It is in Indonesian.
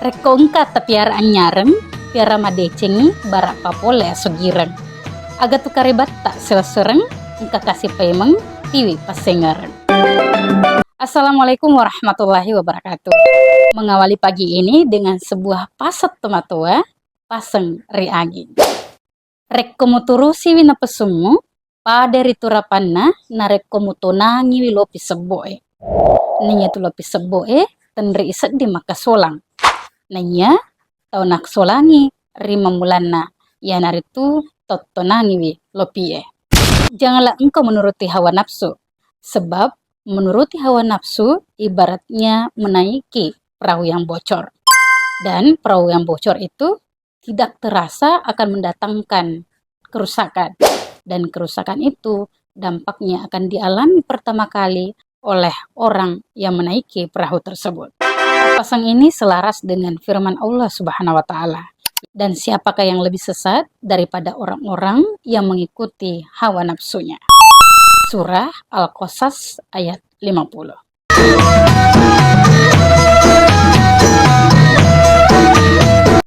Rekongka tapiara anyareng, piara madecengi barak papole sugireng. Aga tu karebat tak selesereng, engka kasih pemeng, tiwi pasengereng. Assalamualaikum warahmatullahi wabarakatuh. Mengawali pagi ini dengan sebuah pasat tomatua, paseng riagi. Rek komuturusi wina pesumu, pada riturapanna na rek komutonangi wilopi seboe. Ninya tu lopi seboe, tenri iset di makasolang. Nanya tau nak solangi rima mulana ya naritu totonangi wi lopie. Janganlah engkau menuruti hawa nafsu, sebab menuruti hawa nafsu ibaratnya menaiki perahu yang bocor. Dan perahu yang bocor itu tidak terasa akan mendatangkan kerusakan. Dan kerusakan itu dampaknya akan dialami pertama kali oleh orang yang menaiki perahu tersebut. Pasang ini selaras dengan firman Allah Subhanahu wa Ta'ala. Dan siapakah yang lebih sesat daripada orang-orang yang mengikuti hawa nafsunya? Surah Al-Qasas ayat 50.